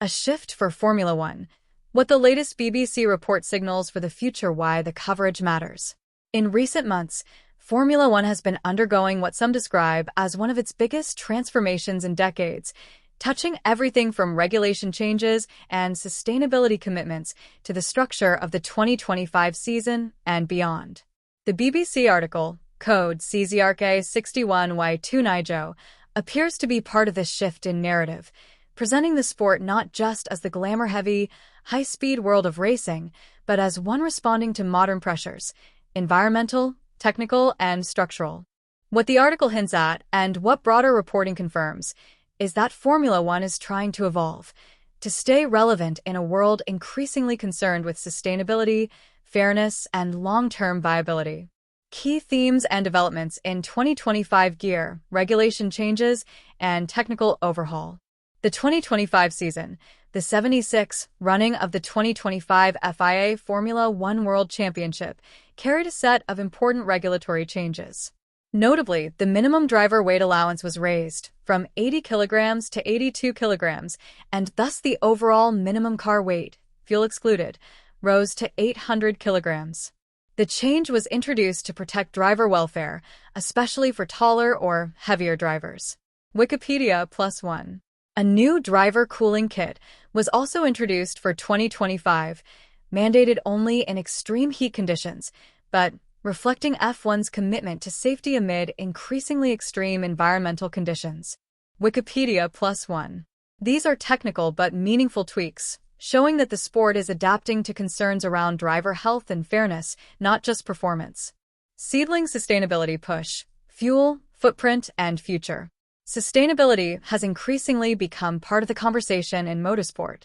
A shift for Formula One. What the latest BBC report signals for the future, why the coverage matters. In recent months, Formula One has been undergoing what some describe as one of its biggest transformations in decades, touching everything from regulation changes and sustainability commitments to the structure of the 2025 season and beyond. The BBC article, Code CZRK 61Y2 Nijo, appears to be part of this shift in narrative, presenting the sport not just as the glamour-heavy, high-speed world of racing, but as one responding to modern pressures, environmental, technical, and structural. What the article hints at, and what broader reporting confirms, is that Formula One is trying to evolve, to stay relevant in a world increasingly concerned with sustainability, fairness, and long-term viability. Key themes and developments in 2025: gear, regulation changes, and technical overhaul. The 2025 season, the 76th running of the 2025 FIA Formula One World Championship, carried a set of important regulatory changes. Notably, the minimum driver weight allowance was raised from 80 kilograms to 82 kilograms, and thus the overall minimum car weight, fuel excluded, rose to 800 kilograms. The change was introduced to protect driver welfare, especially for taller or heavier drivers. Wikipedia +1. A new driver cooling kit was also introduced for 2025, mandated only in extreme heat conditions, but reflecting F1's commitment to safety amid increasingly extreme environmental conditions. Wikipedia +1. These are technical but meaningful tweaks, showing that the sport is adapting to concerns around driver health and fairness, not just performance. Seedling sustainability push, fuel, footprint, and future. Sustainability has increasingly become part of the conversation in motorsport.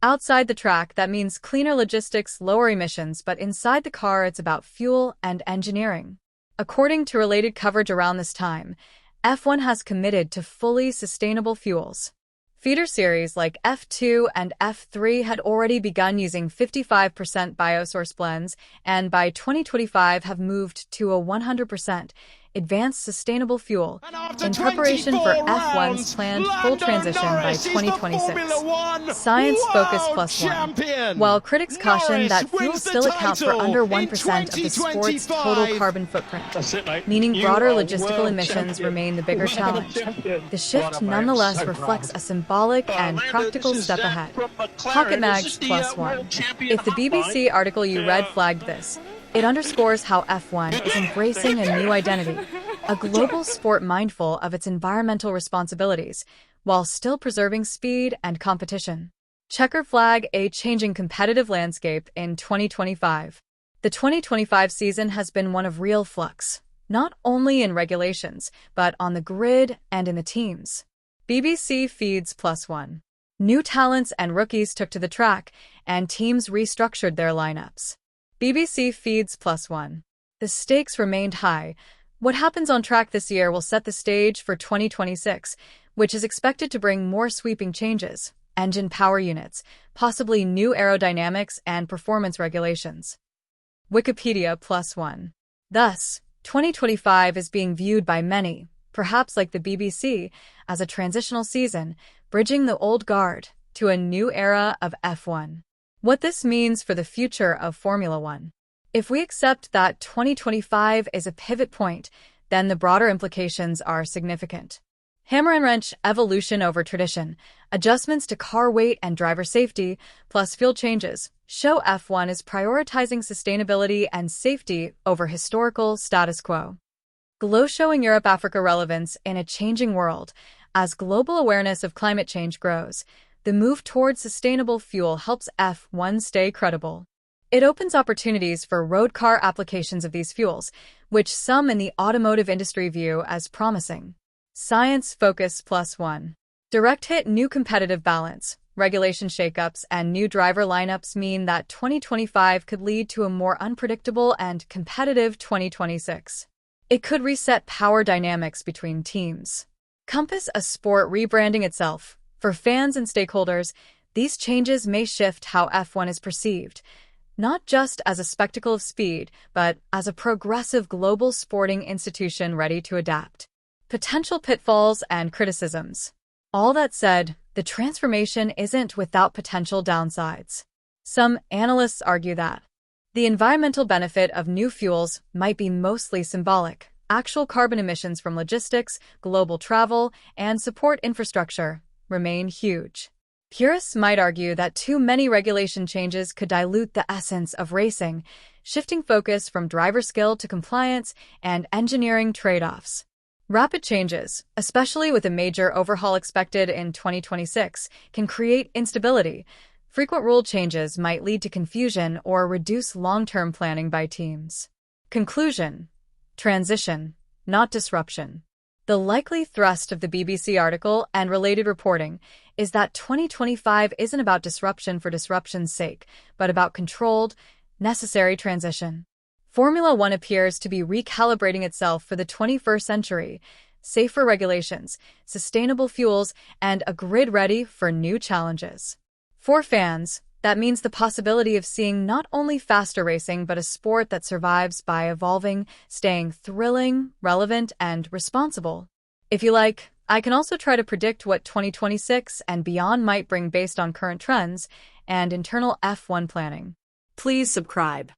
Outside the track, that means cleaner logistics, lower emissions, but inside the car, it's about fuel and engineering. According to related coverage around this time, F1 has committed to fully sustainable fuels. Feeder series like F2 and F3 had already begun using 55% biosource blends, and by 2025 have moved to a 100% advanced sustainable fuel in preparation for F1's planned full transition by 2026. Science Focus +1. While critics caution that fuel still accounts for under 1% of the sport's total carbon footprint, meaning broader logistical emissions remain the bigger challenge, the shift nonetheless reflects a symbolic and practical step ahead. Pocket Mags +1. If the BBC article you read flagged this, it underscores how F1 is embracing a new identity, a global sport mindful of its environmental responsibilities, while still preserving speed and competition. Checker flag: a changing competitive landscape in 2025. The 2025 season has been one of real flux, not only in regulations, but on the grid and in the teams. BBC feeds +1. New talents and rookies took to the track, and teams restructured their lineups. BBC feeds +1. The stakes remained high. What happens on track this year will set the stage for 2026, which is expected to bring more sweeping changes, engine power units, possibly new aerodynamics and performance regulations. Wikipedia +1. Thus, 2025 is being viewed by many, perhaps like the BBC, as a transitional season, bridging the old guard to a new era of F1. What this means for the future of Formula One. If we accept that 2025 is a pivot point, then the broader implications are significant. Hammer and wrench: evolution over tradition, adjustments to car weight and driver safety, plus fuel changes, show F1 is prioritizing sustainability and safety over historical status quo. Glow showing Europe-Africa relevance in a changing world. As global awareness of climate change grows, the move towards sustainable fuel helps F1 stay credible. It opens opportunities for road car applications of these fuels, which some in the automotive industry view as promising. Science Focus +1. Direct hit: new competitive balance, regulation shakeups, and new driver lineups mean that 2025 could lead to a more unpredictable and competitive 2026. It could reset power dynamics between teams. Compass: a sport rebranding itself. For fans and stakeholders, these changes may shift how F1 is perceived, not just as a spectacle of speed, but as a progressive global sporting institution ready to adapt. Potential pitfalls and criticisms. All that said, the transformation isn't without potential downsides. Some analysts argue that the environmental benefit of new fuels might be mostly symbolic. Actual carbon emissions from logistics, global travel, and support infrastructure remain huge. Purists might argue that too many regulation changes could dilute the essence of racing, shifting focus from driver skill to compliance and engineering trade-offs. Rapid changes, especially with a major overhaul expected in 2026, can create instability. Frequent rule changes might lead to confusion or reduce long-term planning by teams. Conclusion: transition, not disruption. The likely thrust of the BBC article and related reporting is that 2025 isn't about disruption for disruption's sake, but about controlled, necessary transition. Formula One appears to be recalibrating itself for the 21st century: safer regulations, sustainable fuels, and a grid ready for new challenges. For fans, that means the possibility of seeing not only faster racing but a sport that survives by evolving, staying thrilling, relevant, and responsible. If you like, I can also try to predict what 2026 and beyond might bring based on current trends and internal F1 planning. Please subscribe.